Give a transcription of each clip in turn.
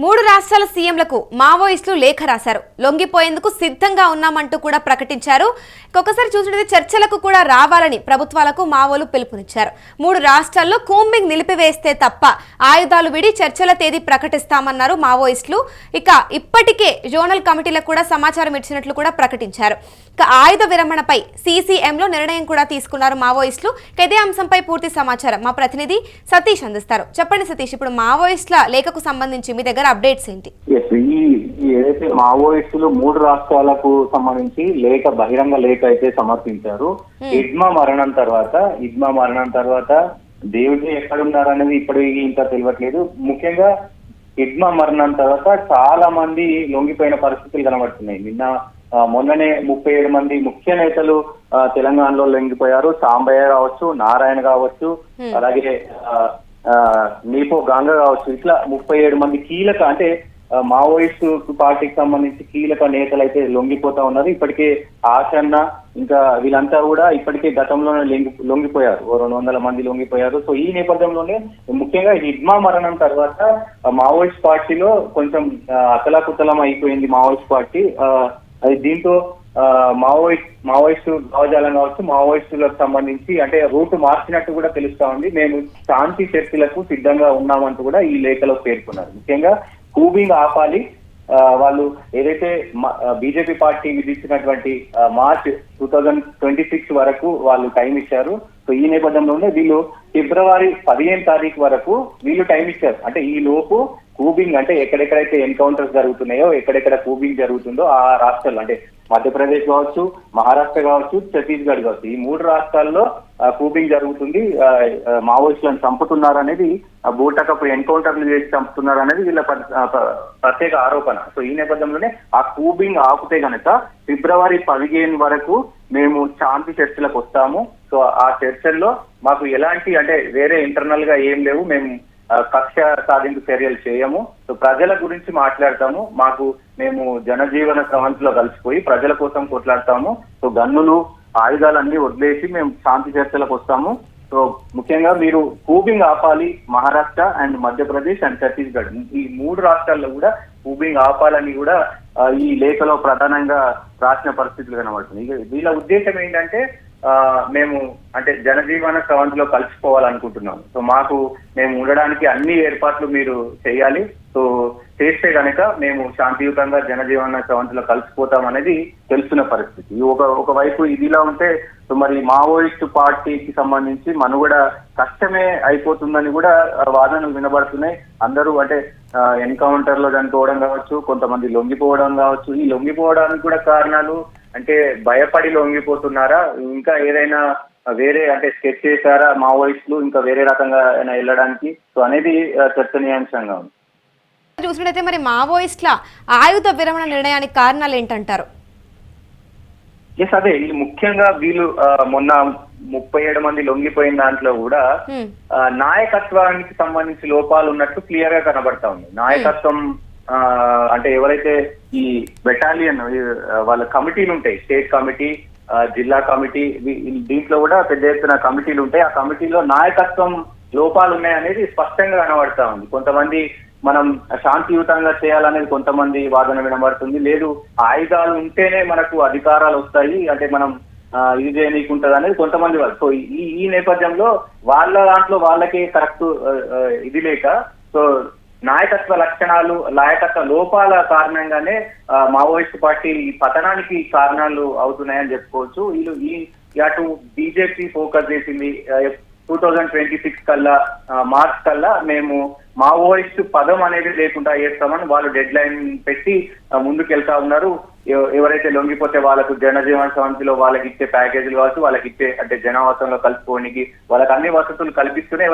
మూడు రాష్ట్రాల సీఎంలకు మావోయిస్టులు లేఖ రాశారు. లొంగిపోయేందుకు సిద్ధంగా ఉన్నామంటూ కూడా ప్రకటించారు. ఒక్కసారి చూసినట్లయితే చర్చలకు కూడా రావాలని ప్రభుత్వాలకు మావోలు పిలుపునిచ్చారు. మూడు రాష్ట్రాల్లో కూంబింగ్ నిలిపివేస్తే తప్ప ఆయుధాలు విడి చర్చల తేదీ ప్రకటిస్తామన్నారు మావోయిస్టులు. ఇప్పటికే జోనల్ కమిటీలకు కూడా సమాచారం ఇచ్చినట్లు కూడా ప్రకటించారు. ఆయుధ విరమణపై సీసీఎంలో నిర్ణయం కూడా తీసుకున్నారు మావోయిస్టులు. ఇదే అంశంపై పూర్తి సమాచారం మా ప్రతినిధి సతీష్ అందిస్తారు. చెప్పండి సతీష్, ఇప్పుడు మావోయిస్టుల లేఖకు సంబంధించి మీ దగ్గర అప్డేట్స్ ఏంటి? ఏదైతే మావోయిస్టులు మూడు రాష్ట్రాలకు సంబంధించి బహిరంగ లేఖ అయితే సమర్పించారు. ఇడ్మా మరణం తర్వాత దేవుడి ఎక్కడున్నారనేది ఇప్పటికీ ఇంకా తెలియట్లేదు. ముఖ్యంగా ఇడ్మా మరణం తర్వాత చాలా మంది లొంగిపోయిన పరిస్థితులు కనబడుతున్నాయి. మొన్ననే 37 మంది ముఖ్య నేతలు తెలంగాణలో లొంగిపోయారు. సాంబయ్య కావచ్చు, నారాయణ కావచ్చు, అలాగే నీపో గాంగ కావచ్చు. ఇట్లా 37 మంది కీలక అంటే మావోయిస్టు పార్టీకి సంబంధించి కీలక నేతలు అయితే లొంగిపోతా ఉన్నారు. ఇప్పటికే ఆచన్న ఇంకా వీళ్ళంతా కూడా ఇప్పటికే గతంలోనే లొంగిపోయారు. 200 మంది లొంగిపోయారు. సో ఈ నేపథ్యంలోనే ముఖ్యంగా హిడ్మా మరణం తర్వాత మావోయిస్ట్ పార్టీలో కొంచెం అతలాకుతలం అయిపోయింది మావోయిస్ట్ పార్టీ. అది దీంతో మావోయిస్టు భావజాలం కావచ్చు, మావోయిస్టులకు సంబంధించి అంటే రూట్ మార్చినట్టు కూడా తెలుస్తా ఉంది. మేము శాంతి చర్చలకు సిద్ధంగా ఉన్నామంటూ కూడా ఈ లేఖలో పేర్కొన్నారు. ముఖ్యంగా కూబింగ్ ఆపాలి. వాళ్ళు ఏదైతే బీజేపీ పార్టీ విధించినటువంటి మార్చ్ 2026 వరకు వాళ్ళు టైం ఇచ్చారు. సో ఈ నేపథ్యంలోనే వీళ్ళు ఫిబ్రవరి 15 తారీఖు వరకు వీళ్ళు టైం ఇచ్చారు. అంటే ఈ లోపు కూబింగ్ అంటే ఎక్కడెక్కడైతే ఎన్కౌంటర్స్ జరుగుతున్నాయో, ఎక్కడెక్కడ కూబింగ్ జరుగుతుందో ఆ రాష్ట్రాలు అంటే మధ్యప్రదేశ్ కావచ్చు, మహారాష్ట్ర కావచ్చు, ఛత్తీస్గఢ్ కావచ్చు, ఈ మూడు రాష్ట్రాల్లో కూబింగ్ జరుగుతుంది. మావోయిస్టులను చంపుతున్నారనేది బూటకపు ఎన్కౌంటర్లు చేసి చంపుతున్నారనేది వీళ్ళ ప్రత్యేక ఆరోపణ. సో ఈ నేపథ్యంలోనే ఆ కూబింగ్ ఆపితే గనక ఫిబ్రవరి 15 వరకు మేము శాంతి చర్చలకు వస్తాము. సో ఆ చర్చల్లో మాకు ఎలాంటి అంటే వేరే ఇంటర్నల్ గా ఏం లేవు, మేము కక్ష సాధింపు చర్యలు చేయము. సో ప్రజల గురించి మాట్లాడతాము. మేము జనజీవన స్రవంతిలో కలిసిపోయి ప్రజల కోసం కొట్లాడతాము. సో గన్నులు ఆయుధాలన్నీ వదిలేసి మేము శాంతి చర్చలకు వస్తాము. సో ముఖ్యంగా మీరు కూబింగ్ ఆపాలి. మహారాష్ట్ర అండ్ మధ్యప్రదేశ్ అండ్ ఛత్తీస్గఢ్ ఈ మూడు రాష్ట్రాల్లో కూడా కూబింగ్ ఆపాలని కూడా ఈ లేఖలో ప్రధానంగా రాసిన పరిస్థితులు కనబడుతుంది. వీళ్ళ ఉద్దేశం ఏంటంటే మేము అంటే జనజీవన స్రవంతిలో కలిసిపోవాలనుకుంటున్నాం. సో మేము ఉండడానికి అన్ని ఏర్పాట్లు మీరు చేయాలి. సో చేస్తే గనక మేము శాంతియుతంగా జనజీవన స్రవంతిలో కలిసిపోతాం అనేది తెలుస్తున్న పరిస్థితి. ఒకవైపు ఇదిలా ఉంటే సో మరి మావోయిస్టు పార్టీకి సంబంధించి మనుగడ కష్టమే అయిపోతుందని కూడా వాదనలు వినబడుతున్నాయి. అందరూ అంటే ఎన్కౌంటర్ లో చనిపోవడం కావచ్చు, కొంతమంది లొంగిపోవడం కావచ్చు. ఈ లొంగిపోవడానికి కూడా కారణాలు అంటే భయపడి లొంగిపోతున్నారా, ఇంకా ఏదైనా వేరే అంటే స్కెచ్ చేశారా మావోయిస్టులు ఇంకా వేరే రకంగా వెళ్ళడానికి? సో అనేది చర్చనీయాంశంగా ఉంది. చూసినట్టయితే మరి మావోయిస్టుల ఆయుధ విరమణ నిర్ణయానికి కారణాలు ఏంటంటారు? అదే ముఖ్యంగా వీళ్ళు మొన్న 37 మంది లొంగిపోయిన దాంట్లో కూడా నాయకత్వానికి సంబంధించి లోపాలు ఉన్నట్టు క్లియర్ గా కనబడతా ఉంది. నాయకత్వం అంటే ఎవరైతే ఈ బెటాలియన్ వాళ్ళ కమిటీలు ఉంటాయి, స్టేట్ కమిటీ, జిల్లా కమిటీ, దీంట్లో కూడా పెద్ద ఎత్తున కమిటీలు ఉంటాయి. ఆ కమిటీలో నాయకత్వం లోపాలు ఉన్నాయనేది స్పష్టంగా కనబడతా ఉంది. కొంతమంది మనం శాంతియుతంగా చేయాలనేది కొంతమంది వాదన వినబడుతుంది. లేదు ఆయుధాలు ఉంటేనే మనకు అధికారాలు వస్తాయి అంటే మనం ఇది చేయనీకుంటది అనేది కొంతమంది వాళ్ళు. సో ఈ నేపథ్యంలో వాళ్ళ దాంట్లో వాళ్ళకే కరెక్ట్ ఇది లేక సో నాయకత్వ లక్షణాలు, నాయకత్వ లోపాల కారణంగానే మావోయిస్ట్ పార్టీ పతనానికి కారణాలు అవుతున్నాయని చెప్పుకోవచ్చు. వీళ్ళు అటు బీజేపీ ఫోకస్ చేసింది 2026 కల్లా మార్చ్ కల్లా మేము మావోయిస్ట్ పదం అనేది లేకుండా చేస్తామని వాళ్ళు డెడ్ లైన్ పెట్టి ముందుకెళ్తా ఉన్నారు. ఎవరైతే లొంగిపోతే వాళ్ళకు జనజీవన స్రవంతిలో వాళ్ళకి ఇచ్చే ప్యాకేజీలు కావచ్చు, వాళ్ళకి ఇచ్చే అంటే జనవాసంలో కలుపుకోవడానికి వాళ్ళకి అన్ని వసతులు కల్పిస్తూనే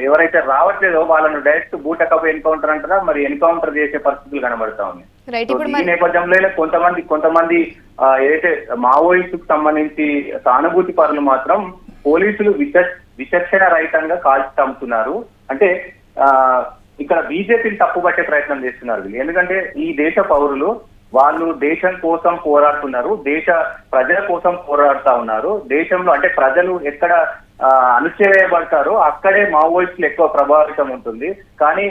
ఎవరైతే రావట్లేదో వాళ్ళను డైరెక్ట్ బూటకపు ఎన్కౌంటర్ అంటారా మరి ఎన్కౌంటర్ చేసే పరిస్థితులు కనబడతా ఉన్నాయి. ఈ నేపథ్యంలో కొంతమంది ఏదైతే మావోయిస్టుకు సంబంధించి సానుభూతి పరులు మాత్రం పోలీసులు విచక్షణ రహితంగా కాల్చి చంపుతున్నారు. అంటే ఇక్కడ బీజేపీని తప్పుపట్టే ప్రయత్నం చేస్తున్నారు వీళ్ళు. ఎందుకంటే ఈ దేశ పౌరులు వాళ్ళు దేశం కోసం పోరాడుతున్నారు, దేశ ప్రజల కోసం పోరాడుతా ఉన్నారు. దేశంలో అంటే ప్రజలు ఎక్కడ అణచివేయబడతారో అక్కడే మావోయిస్టులు ఎక్కువ ప్రభావితం ఉంటుంది. కానీ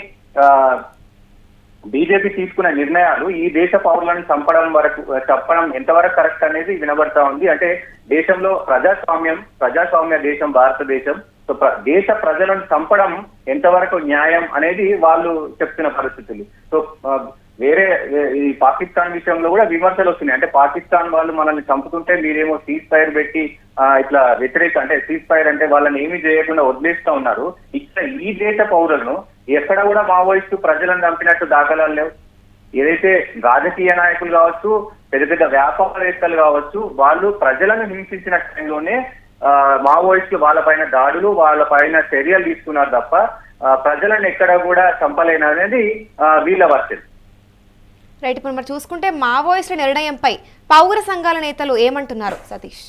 బీజేపీ తీసుకున్న నిర్ణయాలు ఈ దేశ పౌరులను చెప్పడం ఎంతవరకు కరెక్ట్ అనేది వినబడతా ఉంది. అంటే దేశంలో ప్రజాస్వామ్య దేశం భారతదేశం. సో దేశ ప్రజలను చంపడం ఎంతవరకు న్యాయం అనేది వాళ్ళు చెప్తున్న పరిస్థితులు. సో వేరే ఈ పాకిస్తాన్ విషయంలో కూడా విమర్శలు వస్తున్నాయి. అంటే పాకిస్తాన్ వాళ్ళు మనల్ని చంపుతుంటే మీరేమో సీజ్ ఫైర్ పెట్టి ఇట్లా అంటే సీజ్ ఫైర్ అంటే వాళ్ళని ఏమీ చేయకుండా వదిలేస్తా ఉన్నారు. ఇక్కడ ఈ దేశ పౌరులను ఎక్కడ కూడా మావోయిస్టు ప్రజలను చంపినట్టు దాఖలాలు లేవు. ఏదైతే రాజకీయ నాయకులు కావచ్చు, పెద్ద పెద్ద వ్యాపారవేత్తలు కావచ్చు, వాళ్ళు ప్రజలను హింసించిన టైంలోనే మావోయిస్టులు వాళ్ళపైన దాడులు, వాళ్ళపైన చర్యలు తీసుకున్నారు తప్ప ప్రజలను ఎక్కడ కూడా చంపలేననేది వీళ్ళ వర్షం. రైట్. ఇప్పుడు మరి చూసుకుంటే మావోయిస్టుల నిర్ణయంపై పౌర సంఘాల నేతలు ఏమంటున్నారు సతీష్?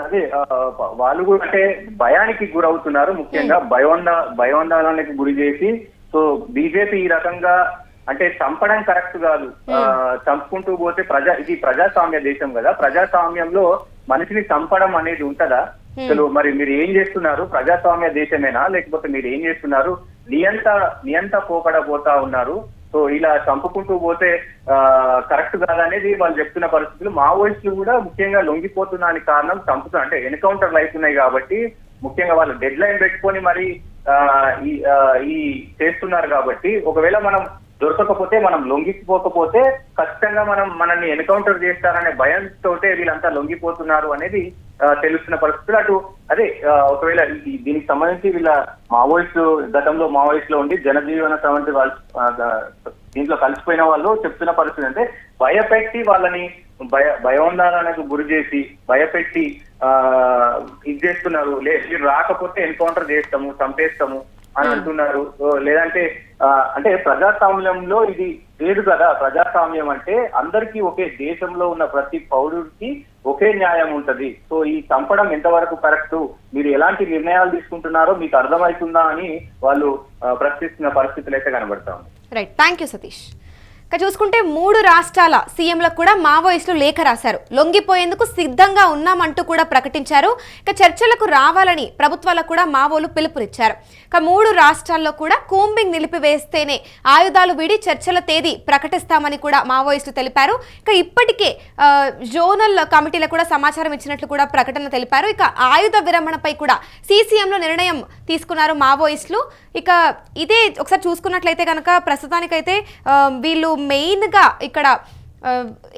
అదే వాళ్ళు కూడా అంటే భయానికి గురవుతున్నారు. ముఖ్యంగా భయోందోళనకి గురి చేసి సో బీజేపీ ఈ రకంగా అంటే చంపడం కరెక్ట్ కాదు, చంపుకుంటూ పోతే ఇది ప్రజాస్వామ్య దేశం కదా, ప్రజాస్వామ్యంలో మనిషిని చంపడం అనేది ఉంటదా? అసలు మరి మీరు ఏం చేస్తున్నారు? ప్రజాస్వామ్య దేశమేనా లేకపోతే మీరు ఏం చేస్తున్నారు? నియంత పోతా ఉన్నారు. సో ఇలా చంపుకుంటూ పోతే కరెక్ట్ కాదనేది వాళ్ళు చెప్తున్న పరిస్థితులు. మావోయిస్టులు కూడా ముఖ్యంగా లొంగిపోతున్నానికి కారణం అంటే ఎన్కౌంటర్లు అవుతున్నాయి కాబట్టి ముఖ్యంగా వాళ్ళు డెడ్ లైన్ పెట్టుకొని మరి ఈ చేస్తున్నారు కాబట్టి ఒకవేళ మనం దొరకకపోతే, మనం లొంగిపోకపోతే ఖచ్చితంగా మనల్ని ఎన్కౌంటర్ చేస్తారనే భయంతో వీళ్ళంతా లొంగిపోతున్నారు అనేది తెలుస్తున్న పరిస్థితులు. అదే ఒకవేళ దీనికి సంబంధించి వీళ్ళ గతంలో మావోయిస్టులో ఉండి జనజీవన సమితి వాళ్ళు దీంట్లో కలిసిపోయిన వాళ్ళు చెప్తున్న పరిస్థితి అంటే భయపెట్టి వాళ్ళని భయోందోళనకు గురి చేసి భయపెట్టి ఇది చేస్తున్నారు. మీరు రాకపోతే ఎన్కౌంటర్ చేస్తాము, చంపేస్తాము అని అంటున్నారు. లేదంటే అంటే ప్రజాస్వామ్యంలో ఇది లేదు కదా. ప్రజాస్వామ్యం అంటే అందరికీ ఒకే, దేశంలో ఉన్న ప్రతి పౌరుడికి ఒకే న్యాయం ఉంటది. సో ఈ చంపడం ఎంతవరకు కరెక్ట్, మీరు ఎలాంటి నిర్ణయాలు తీసుకుంటున్నారో మీకు అర్థమవుతుందా అని వాళ్ళు ప్రశ్నిస్తున్న పరిస్థితులు అయితే కనబడతా ఉంది. Right, thank you Satish. ఇక చూసుకుంటే 3 రాష్ట్రాల సీఎంలకు కూడా మావోయిస్టులు లేఖ రాశారు. లొంగిపోయేందుకు సిద్ధంగా ఉన్నామంటూ కూడా ప్రకటించారు. ఇక చర్చలకు రావాలని ప్రభుత్వాలకు కూడా మావోలు పిలుపునిచ్చారు. ఇక 3 రాష్ట్రాల్లో కూడా కూంబింగ్ నిలిపివేస్తేనే ఆయుధాలు విడి చర్చల తేదీ ప్రకటిస్తామని కూడా మావోయిస్టులు తెలిపారు. ఇక ఇప్పటికే జోనల్ కమిటీలకు కూడా సమాచారం ఇచ్చినట్లు కూడా ప్రకటన తెలిపారు. ఇక ఆయుధ విరమణపై కూడా సీసీఎంలో నిర్ణయం తీసుకున్నారు మావోయిస్టులు. ఇక ఇదే ఒకసారి చూసుకున్నట్లయితే కనుక ప్రస్తుతానికైతే వీళ్ళు మెయిన్గా ఇక్కడ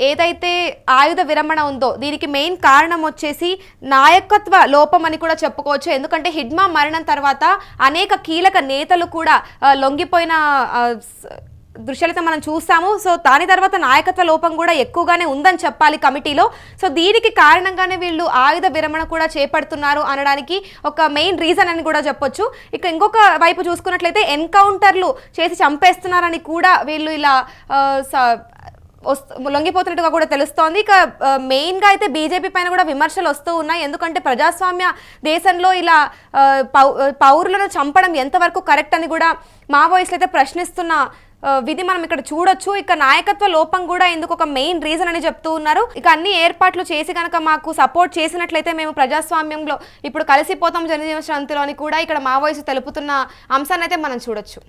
ఏదైతే ఆయుధ విరమణ ఉందో దీనికి మెయిన్ కారణం వచ్చేసి నాయకత్వ లోపం అని కూడా చెప్పుకోవచ్చు. ఎందుకంటే హిడ్మా మరణం తర్వాత అనేక కీలక నేతలు కూడా లొంగిపోయిన దృశ్యాలతో మనం చూస్తాము. సో దాని తర్వాత నాయకత్వ లోపం కూడా ఎక్కువగానే ఉందని చెప్పాలి కమిటీలో. సో దీనికి కారణంగానే వీళ్ళు ఆయుధ విరమణ కూడా చేపడుతున్నారు అనడానికి ఒక మెయిన్ రీజన్ అని కూడా చెప్పొచ్చు. ఇక ఇంకొక వైపు చూసుకున్నట్లయితే ఎన్కౌంటర్లు చేసి చంపేస్తున్నారని కూడా వీళ్ళు ఇలా లొంగిపోతున్నట్టుగా కూడా తెలుస్తోంది. ఇక మెయిన్గా అయితే బీజేపీ పైన కూడా విమర్శలు వస్తూ ఉన్నాయి. ఎందుకంటే ప్రజాస్వామ్య దేశంలో ఇలా పౌరులను చంపడం ఎంతవరకు కరెక్ట్ అని కూడా మావోయిస్టులు అయితే ప్రశ్నిస్తున్న విధి మనం ఇక్కడ చూడొచ్చు. ఇక నాయకత్వ లోపం కూడా ఇందుకు ఒక మెయిన్ రీజన్ అని చెప్తూ ఉన్నారు. ఇక అన్ని ఏర్పాట్లు చేసి కనుక మాకు సపోర్ట్ చేసినట్లయితే మేము ప్రజాస్వామ్యంలో ఇప్పుడు కలిసిపోతాం జనజీవన శాంతిలో అని కూడా ఇక్కడ మావోయిస్టు తెలుపుతున్న అంశాన్ని అయితే మనం చూడొచ్చు.